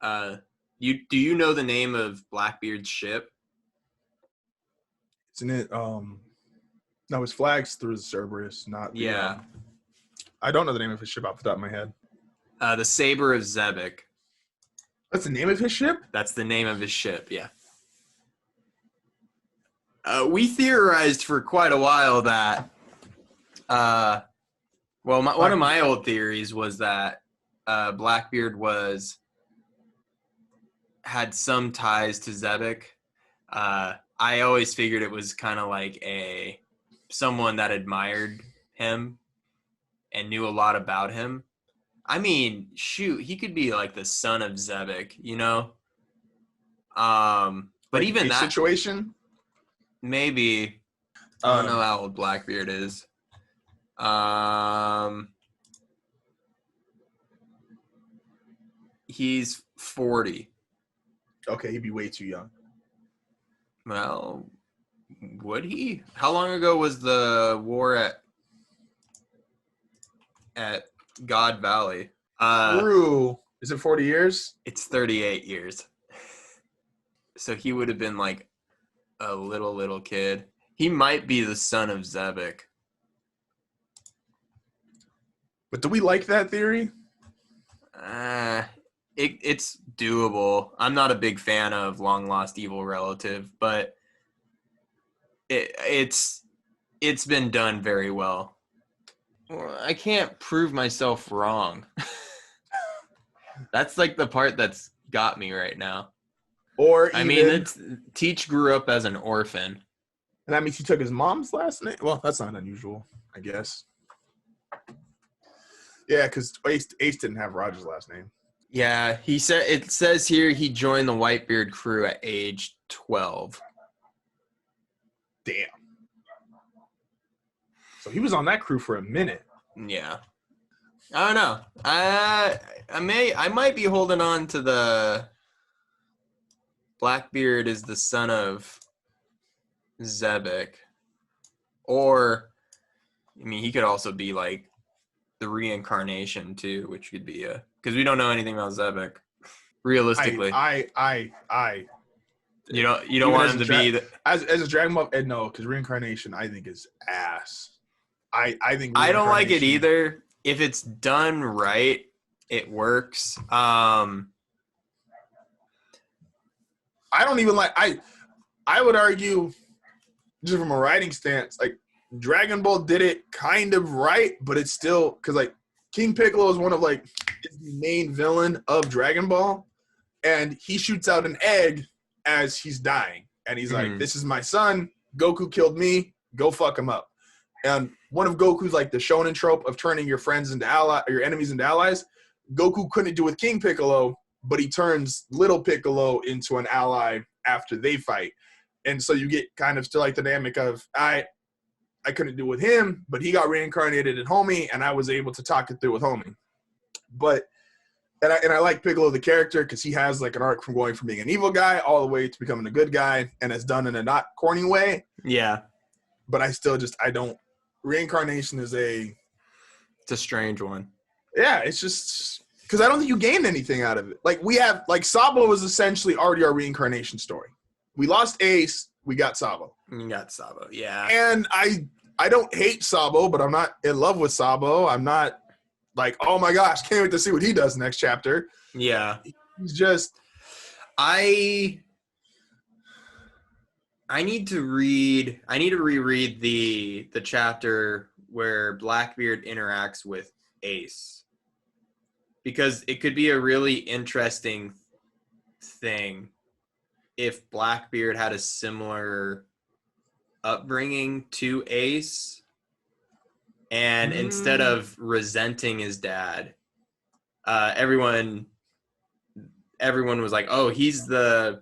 Uh, do you know the name of Blackbeard's ship? Isn't it? No, his flag's through the Cerberus, not the. Yeah, I don't know the name of his ship off the top of my head. the Saber of Xebec. That's the name of his ship? That's the name of his ship. Yeah. We theorized for quite a while that. One of my old theories was that Blackbeard had some ties to Xebec. I always figured it was kind of like someone that admired him and knew a lot about him. I mean, shoot, he could be like the son of Xebec, you know? But like even that situation, maybe. I don't know how old Blackbeard is. He's 40. Okay, he'd be way too young. Well, would he? How long ago was the war at God Valley? True. Is it 40 years? It's 38 years. So he would have been like a little kid. He might be the son of Xebec. But do we like that theory? It's doable. I'm not a big fan of long lost evil relative, but it's been done very well. I can't prove myself wrong. That's like the part that's got me right now. Or I mean, Teach grew up as an orphan. And that means he took his mom's last name? Well, that's not unusual, I guess. Yeah, because Ace didn't have Roger's last name. Yeah, it says here he joined the Whitebeard crew at age 12. Damn. So he was on that crew for a minute. Yeah. I don't know. I might be holding on to the Blackbeard is the son of Xebec. Or, I mean, he could also be like the reincarnation too, which could be because we don't know anything about Xebec. Realistically. You don't want him to be as a Dragon Ball no, because reincarnation I think is ass. I think I don't like it either. If it's done right, it works. I don't even like I would argue just from a writing stance, like Dragon Ball did it kind of right, but it's still because like King Piccolo is one of like the main villain of Dragon Ball, and he shoots out an egg as he's dying, and he's like, "This is my son. Goku killed me. Go fuck him up." And one of Goku's like the shonen trope of turning your friends into your enemies into allies. Goku couldn't do with King Piccolo, but he turns Little Piccolo into an ally after they fight. And so you get kind of still like the dynamic of I couldn't do with him, but he got reincarnated in Homie, and I was able to talk it through with Homie. But and I like Piccolo the character because he has like an arc from going from being an evil guy all the way to becoming a good guy, and it's done in a not corny way. Yeah. But I don't. Reincarnation is it's a strange one. Yeah, it's just because I don't think you gained anything out of it. Like we have like Sabo was essentially already our reincarnation story. We lost Ace, we got Sabo. You got Sabo, yeah. And I don't hate Sabo, but I'm not in love with Sabo. I'm not like, oh my gosh, can't wait to see what he does next chapter. Yeah. He's just I need to reread the chapter where Blackbeard interacts with Ace, because it could be a really interesting thing if Blackbeard had a similar upbringing to Ace, and instead of resenting his dad, everyone was like, "Oh, he's the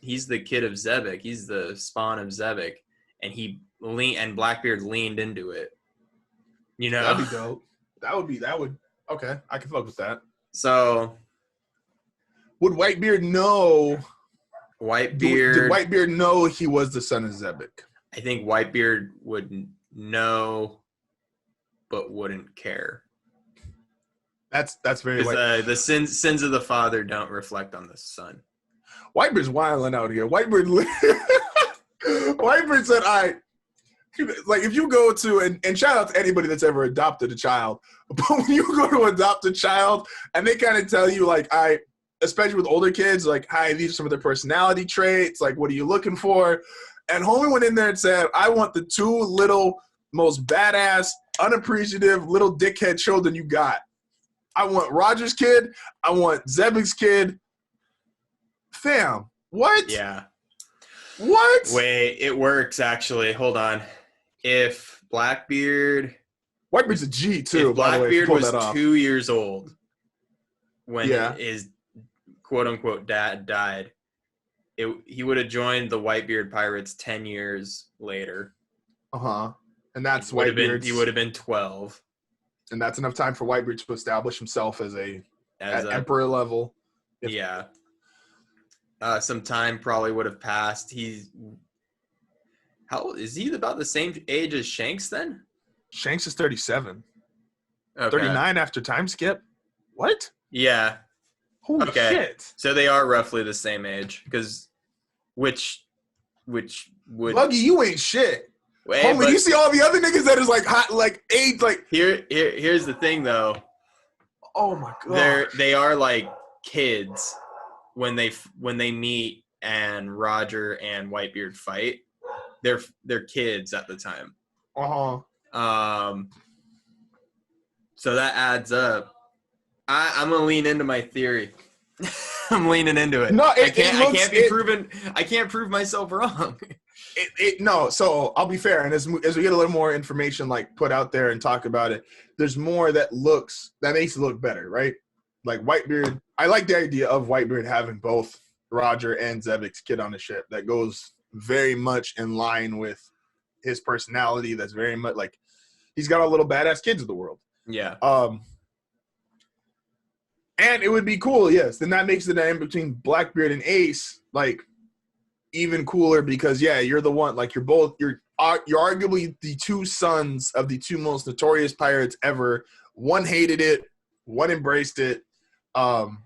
kid of Xebec. He's the spawn of Xebec," and Blackbeard leaned into it. You know, that'd be dope. That would. Okay, I can fuck with that. So, would Whitebeard know? Did Whitebeard know he was the son of Xebec? I think Whitebeard would know, but wouldn't care. That's very white. Because the sins of the father don't reflect on the son. Whitebeard's wilding out here. Whitebeard said, like if you go to and shout out to anybody that's ever adopted a child, but when you go to adopt a child and they kind of tell you like especially with older kids, like, hi, these are some of their personality traits, like what are you looking for? And homie went in there and said, I want the two little most badass, unappreciative little dickhead children you got. I want Roger's kid, I want Xebec's kid. Fam, what? Yeah. What? Wait, it works actually. Hold on. If Blackbeard, Whitebeard's a G too. if by the way, Blackbeard pull was that off. 2 years old when Yeah. his quote unquote dad died, he would have joined the Whitebeard Pirates 10 years later. And that's He would Whitebeard's. have been 12. And that's enough time for Whitebeard to establish himself as at emperor level. Yeah. Some time probably would have passed. How old is he? About the same age as Shanks then? Shanks is 37. Okay. 39 after time skip? What? Yeah. Holy shit. So they are roughly the same age, because which would Buggy, you ain't shit. Wait, Homie, you see all the other niggas that is like hot, like 8, like here's the thing though. Oh my god. They are like kids when they meet and Roger and Whitebeard fight. They're kids at the time. So that adds up. I'm gonna lean into my theory. I'm leaning into it. No, I can't prove myself wrong. No, so I'll be fair, and as we get a little more information like put out there and talk about it, there's more that makes it look better, right? Like Whitebeard, I like the idea of Whitebeard having both Roger and Xebec's kid on the ship. That goes very much in line with his personality. That's very much like he's got all little badass kids of the world. Yeah. And it would be cool, yes. Then that makes the dynamic between Blackbeard and Ace like even cooler because you're the one, like you're arguably the two sons of the two most notorious pirates ever. One hated it, one embraced it. Man.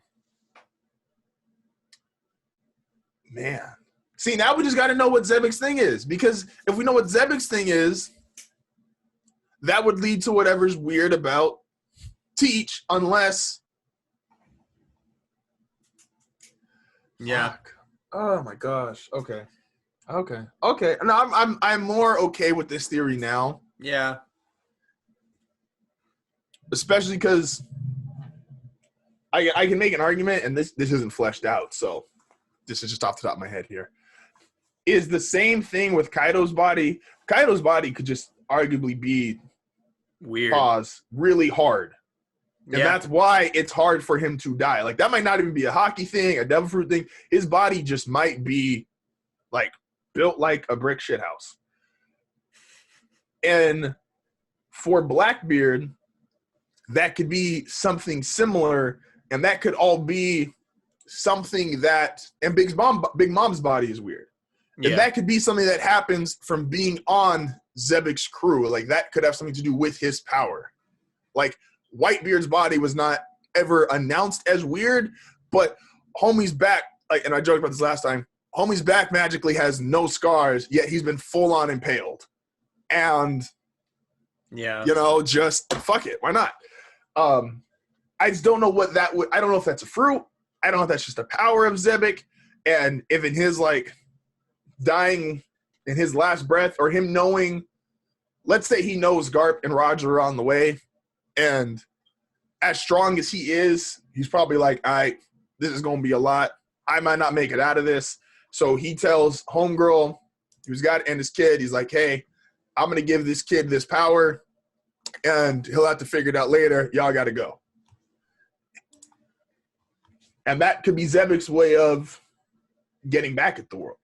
See, now we just got to know what Xebec's thing is, because if we know what Xebec's thing is, that would lead to whatever's weird about Teach, unless. Yeah. Fuck. Oh my gosh. Okay. No, I'm more okay with this theory now. Yeah. Especially because I can make an argument, and this isn't fleshed out, so this is just off the top of my head here. Is the same thing with Kaido's body. Kaido's body could just arguably be weird, really hard. And that's why it's hard for him to die. Like, that might not even be a hockey thing, a devil fruit thing. His body just might be, like, built like a brick shithouse. And for Blackbeard, that could be something similar, and that could all be something that – and Big Mom's body is weird. Yeah. And that could be something that happens from being on Xebec's crew. Like, that could have something to do with his power. Like, Whitebeard's body was not ever announced as weird, but homie's back, like, and I joked about this last time, homie's back magically has no scars, yet he's been full-on impaled. And, just fuck it. Why not? I just don't know what that would – I don't know if that's a fruit. I don't know if that's just the power of Xebec. And if in his, like, dying in his last breath, or him knowing – let's say he knows Garp and Roger are on the way, and as strong as he is, he's probably like, all right, this is going to be a lot. I might not make it out of this. So he tells homegirl, who's got and his kid, he's like, hey, I'm going to give this kid this power, and he'll have to figure it out later. Y'all got to go. And that could be Xebec's way of getting back at the world.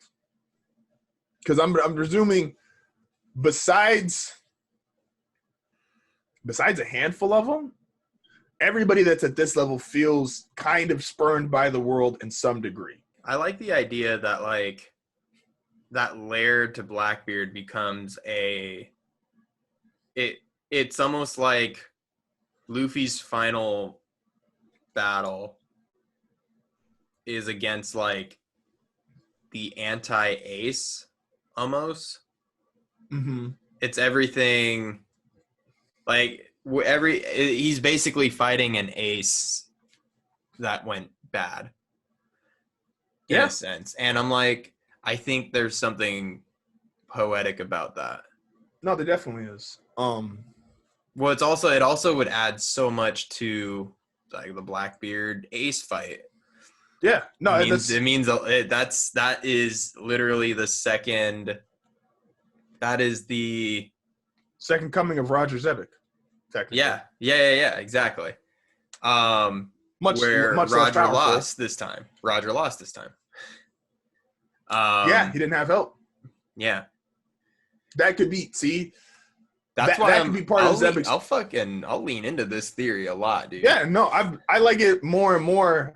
Because I'm presuming besides a handful of them, everybody that's at this level feels kind of spurned by the world in some degree. I like the idea that, like, that lair to Blackbeard becomes it's almost like Luffy's final battle is against like the anti-ace almost. Mm-hmm. It's everything like he's basically fighting an ace that went bad in a sense. And I'm like, I think there's something poetic about that. No, there definitely is. Well, it also would add so much to like the Blackbeard ace fight. Yeah, no, that is literally the second. That is the second coming of Roger Xebec, technically. Yeah, exactly. Much Roger less powerful. lost this time. Yeah, he didn't have help. Yeah, that could be. See, that's why that could be part of Xebec's. I'll lean into this theory a lot, dude. Yeah, no, I like it more and more